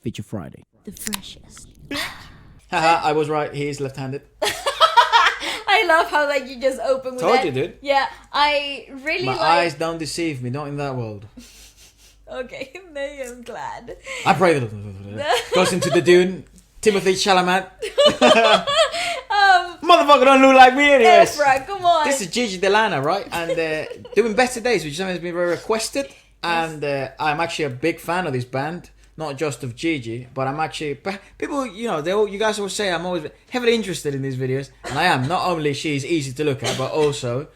Feature Friday. The freshest. Haha, I was right. He is left-handed. I love how like you just open with Told that. you, dude. Yeah, I really My like. eyes don't deceive me. Not in that world. Okay, maybe I'm glad. I pray that goes into the dune. Timothy Chalamet. Motherfucker don't look like me anyways. Efra, come on. This is Gigi De Lana, right? And doing Better Days, which has been very requested. And I'm actually a big fan of this band. Not just of Gigi, but I'm actually... People, you know, you guys always say I'm always heavily interested in these videos. And I am. Not only she's easy to look at, but also...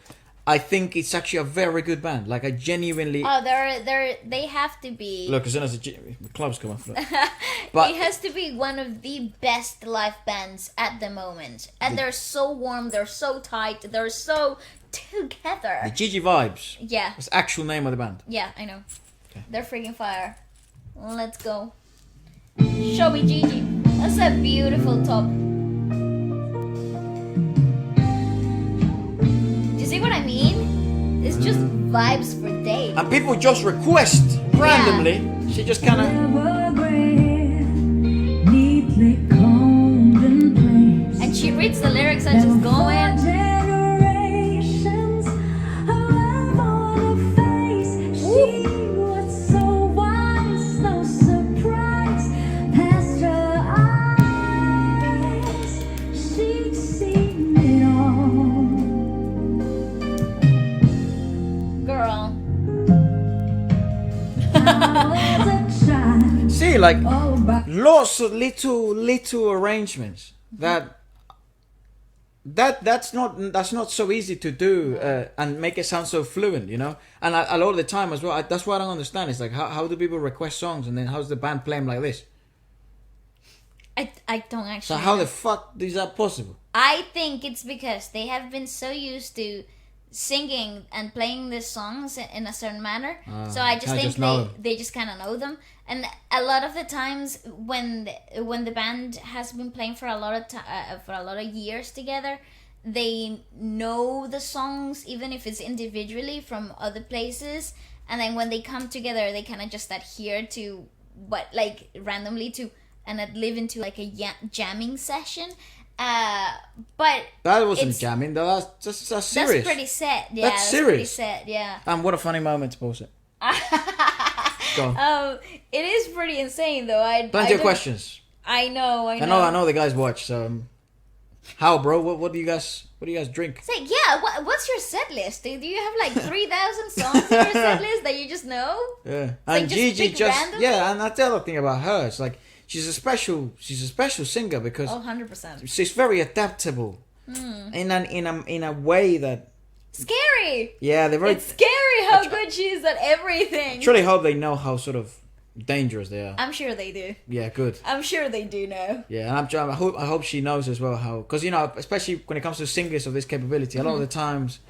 I think it's actually a very good band. Like, I genuinely... Oh, they have to be... Look, as soon as the clubs come off. But it has to be one of the best live bands at the moment. And they're so warm, they're so tight, they're so together. the Gigi Vibes. Yeah. That's the actual name of the band. Yeah, I know. Okay. They're freaking fire. Let's go. Show me Gigi. That's a beautiful top. Do you see what I mean? It's just vibes for days. And people just request randomly. She just kind of... And she reads the lyrics and just going. See, like, lots of little arrangements that's not so easy to do and make it sound so fluent, you know. And a lot of the time as well, that's what I don't understand. It's like, how do people request songs and then how's the band play them like this? I don't actually So how know. the fuck is that possible? I think it's because they have been so used to singing and playing these songs in a certain manner. So I just think they just kind of know them. And a lot of the times when the band has been playing for a lot of years together, they know the songs even if it's individually from other places. And then when they come together, they kind of just adhere to what, like, randomly to and live into like a jamming session. But that wasn't jamming though. That's serious. That's pretty sad. Yeah, that's serious. Pretty sad. Yeah. And what a funny moment to post it. Go on. It is pretty insane though. Plenty of questions. I know. I know the guys watch. So, how, bro? What do you guys drink? It's like, yeah. What's your set list? Do you have like 3,000 songs in your set list that you just know? Yeah, Like, and just Gigi pick just randomly? and that's the other thing about her. It's like she's a special singer because 100%. she's very adaptable in a way that Scary. they're very. It's scary how good she is at everything. I truly hope they know how sort of dangerous they are. I'm sure they do. Yeah, good. I'm sure they do know. Yeah, and I hope she knows as well how, because, you know, especially when it comes to singers of this capability, a lot of the times,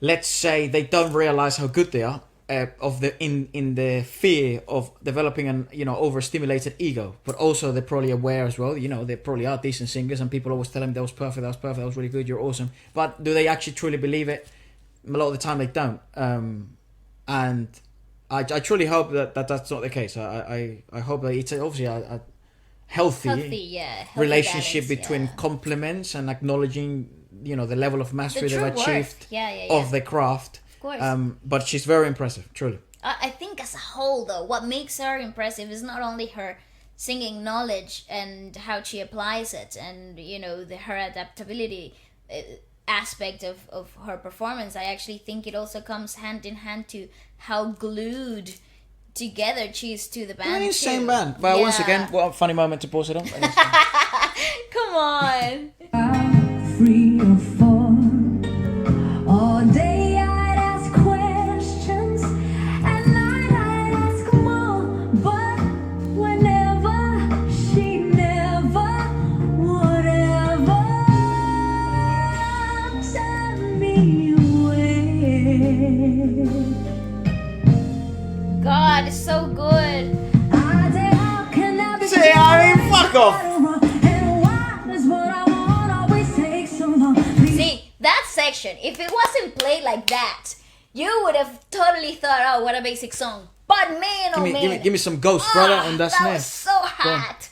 let's say they don't realize how good they are, in the fear of developing an, you know, overstimulated ego, but also they're probably aware as well, you know, they probably are decent singers and people always tell them that was perfect, that was really good, you're awesome, but do they actually truly believe it? A lot of the time they don't, and I truly hope that that's not the case. I hope that it's obviously a healthy relationship balance, between compliments and acknowledging, you know, the level of mastery they've achieved of the craft. Of course. But she's very impressive, truly. I think as a whole, though, what makes her impressive is not only her singing knowledge and how she applies it, and, you know, her adaptability aspect of her performance. I actually think it also comes hand in hand to how glued together she is to the band. An insane band. But once again, what a funny moment to pause it on. Come on. Free or fall. All day I'd ask questions, and night I'd ask more. But whenever she never would ever turn me away. God, it's so good. Say, I mean, fuck off. See, that section, if it wasn't played like that, you would have totally thought, oh, what a basic song. But man, oh man. Give me some ghost, brother, on that snare. That was so Hot.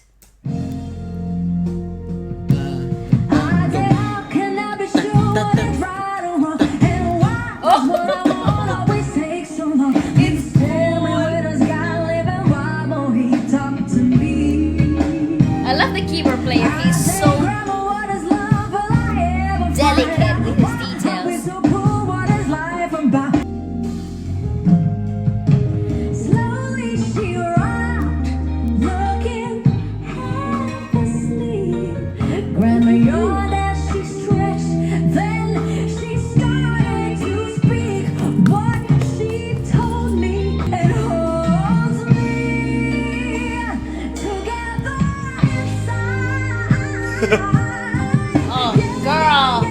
I love the keyboard player. He's so delicate with his details. Slowly she rocked, looking half asleep. Grandma yawned as she stretched, then she started to speak. What she told me, it holds me together inside. Oh, girl.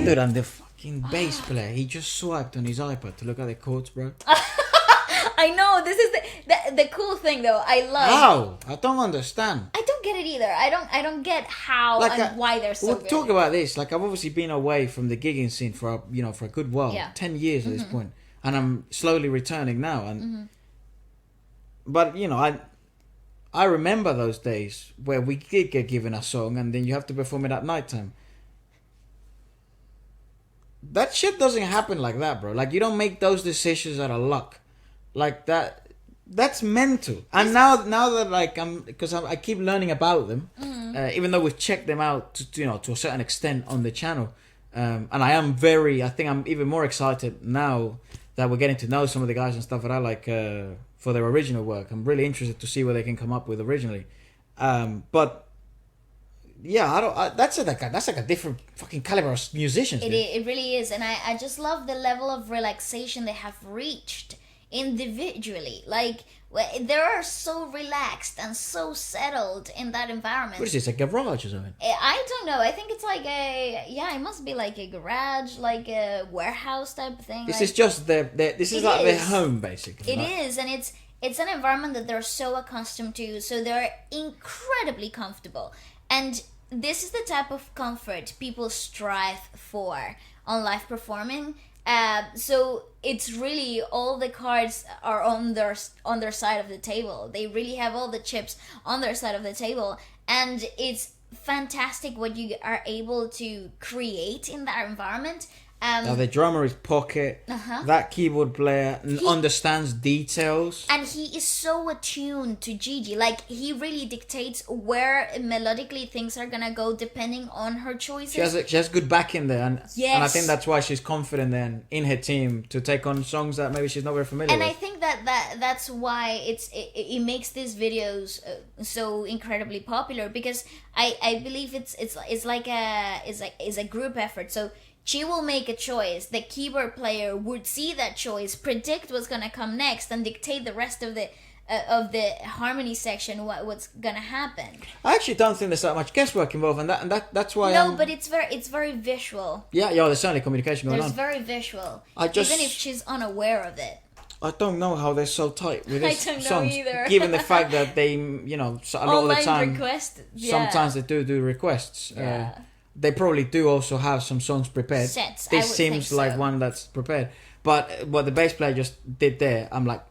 Dude, and the fucking bass player, he just swiped on his iPad to look at the chords, bro. I know, this is the cool thing though. I love. How? I don't understand. I don't get it either. I don't get how Like, and why they're so we'll good. talk about this. Like, I've obviously been away from the gigging scene for a good while, Yeah. 10 years at this point, and I'm slowly returning now. And but I remember those days where we did get given a song, and then you have to perform it at nighttime. That shit doesn't happen like that, bro. Like, you don't make those decisions out of luck, like that. That's mental. And now that like I keep learning about them, even though we've checked them out to a certain extent on the channel, and I think I'm even more excited now that we're getting to know some of the guys and stuff that I like for their original work. I'm really interested to see what they can come up with originally, but yeah, that's like a different fucking caliber of musicians. It really is, and I just love the level of relaxation they have reached individually. Like, they are so relaxed and so settled in that environment. What is this, a garage or something? I don't know. I think it's like it must be like a garage, like a warehouse type of thing. This like, is just their home, basically. It is, and it's an environment that they're so accustomed to, so they're incredibly comfortable. And this is the type of comfort people strive for on live performing. So it's really all the cards are on their side of the table. They really have all the chips on their side of the table, and it's fantastic what you are able to create in that environment. Now the drummer is pocket. That keyboard player understands details, and he is so attuned to Gigi. Like, he really dictates where melodically things are gonna go depending on her choices. She has good backing there, and I think Yes. that's why she's confident then in her team to take on songs that maybe she's not very familiar And with. I think that's why it makes these videos so incredibly popular, because I believe it's like a group effort. So she will make a choice. The keyboard player would see that choice, predict what's gonna come next, and dictate the rest of the harmony section what's gonna happen. I actually don't think there's that much guesswork involved, and that's why. No, but it's very visual. Yeah, there's certainly communication going There's on. very visual. Even Even if she's unaware of it. I don't know how they're so tight with I these don't know songs, either. given the fact that they, a lot of the Online time, request. Yeah. sometimes they do requests. Yeah. They probably do also have some songs prepared. Sets, I This would seems think like so. one that's prepared. But what the bass player just did there, I'm like,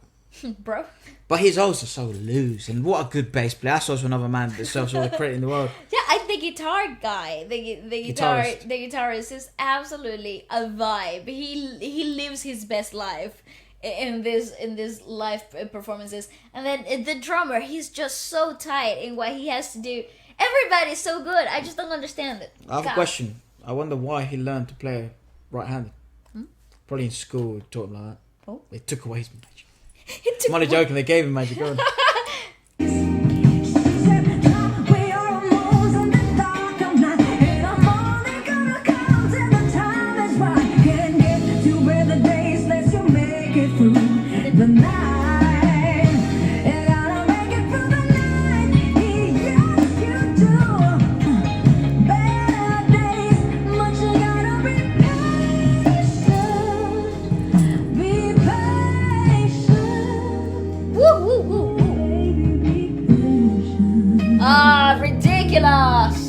Bro. but he's also so loose, and what a good bass player. That's also another man that deserves all the credit in the world. Yeah, the guitar guy, the guitarist is absolutely a vibe. He lives his best life in this live performances. And then the drummer, he's just so tight in what he has to do. Everybody's so good. I just don't understand it. I have a question. I wonder why he learned to play right-handed. Probably in school taught him like that. Oh. They took away his magic. I'm only joking, they gave him magic. Go on. Ah, ridiculous!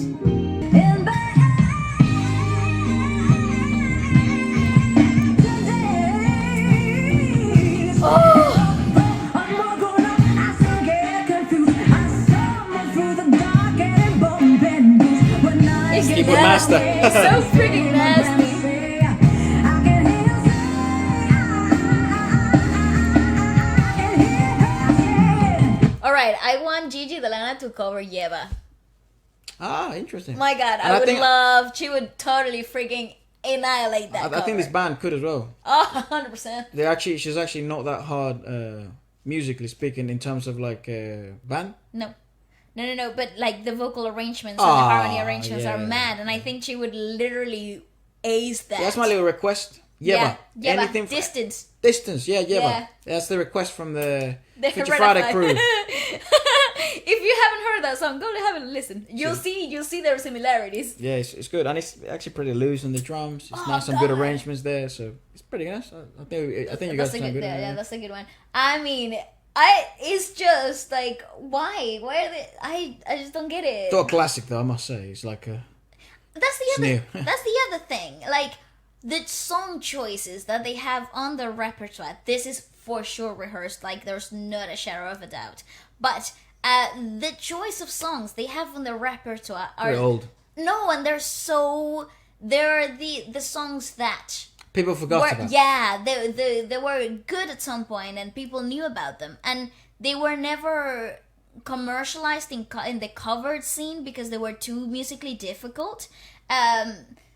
master. So freaking nasty. Alright, I want Gigi De Lana to cover Yeva. Ah, interesting. My god, I would love, she would totally freaking annihilate that I think this band could as well. Oh, 100%. She's actually not that hard, musically speaking, in terms of like band. No, but like the vocal arrangements and the harmony arrangements are mad, and I think she would literally ace that. Yeah, that's my little request. Yeva. Anything distance. Distance, Yeva. That's the request from the Future Friday Friday crew. If you haven't heard that song, go have a listen. You'll see their similarities. Yeah, it's good, and it's actually pretty loose on the drums. It's nice, some good arrangements there, so it's pretty nice. I think you guys sound good. Yeah, that's a good one. I mean, it's just like why are they? I just don't get it. It's not a classic though, I must say. It's like a. That's the other thing. Like the song choices that they have on their repertoire. This is for sure rehearsed. Like there's not a shadow of a doubt. But the choice of songs they have on their repertoire are old. No, and they're the songs that people forgot about. Yeah, they were good at some point, and people knew about them, and they were never commercialized in the covered scene because they were too musically difficult.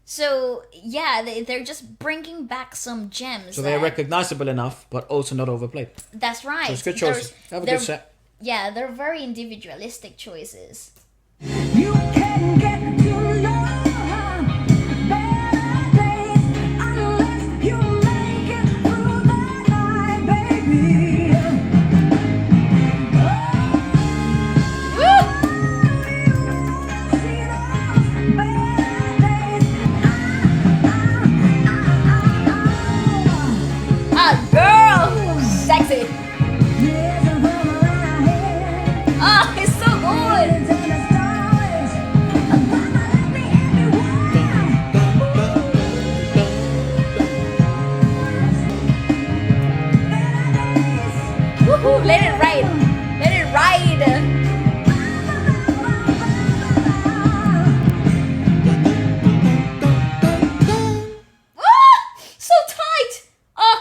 So yeah, they're just bringing back some gems. So they're recognizable enough, but also not overplayed. That's right. So it's good choices. Have a good set. Yeah, they're very individualistic choices. You can get to know her better days unless you make it through the night, baby. Ah, girl, sexy. Oh, it's so good. Woohoo, let it ride. Let it ride. So tight. Oh,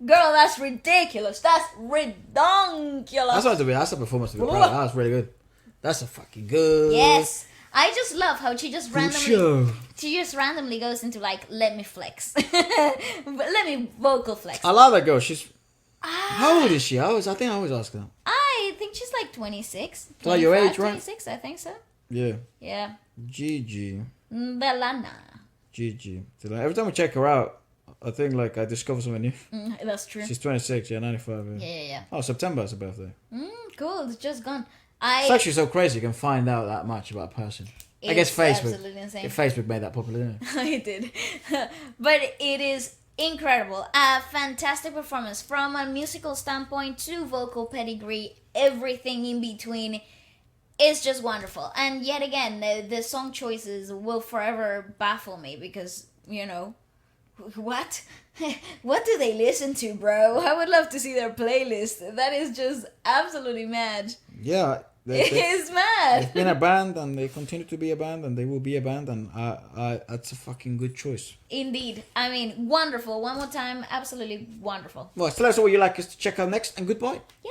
girl, that's ridiculous. That's redonkulous. That's a performance to be proud of. That was really good. That's a fucking good. Yes. I just love how she just randomly goes into like, let me flex. Let me vocal flex. I love that girl. She's how old is she? I think I always ask her. I think she's like 26. So your age, right? 26, I think so. Yeah. Yeah. Gigi. De Lana. Gigi. Every time I check her out, I think like I discover something new. That's true. She's 26, 95. Yeah. Oh, September is her birthday. Cool. It's just gone. It's actually so crazy you can find out that much about a person. I guess Facebook. Absolutely insane. If Facebook made that popular, didn't it? It did. But it is incredible. A fantastic performance from a musical standpoint to vocal pedigree, everything in between is just wonderful. And yet again, the song choices will forever baffle me because, you know, what? What do they listen to, bro? I would love to see their playlist. That is just absolutely mad. Yeah. It is mad. They've been a band and they continue to be a band and they will be a band and that's a fucking good choice. Indeed. I mean, wonderful. One more time, absolutely wonderful. Well, so that's what you like us to check out next and goodbye. Yeah.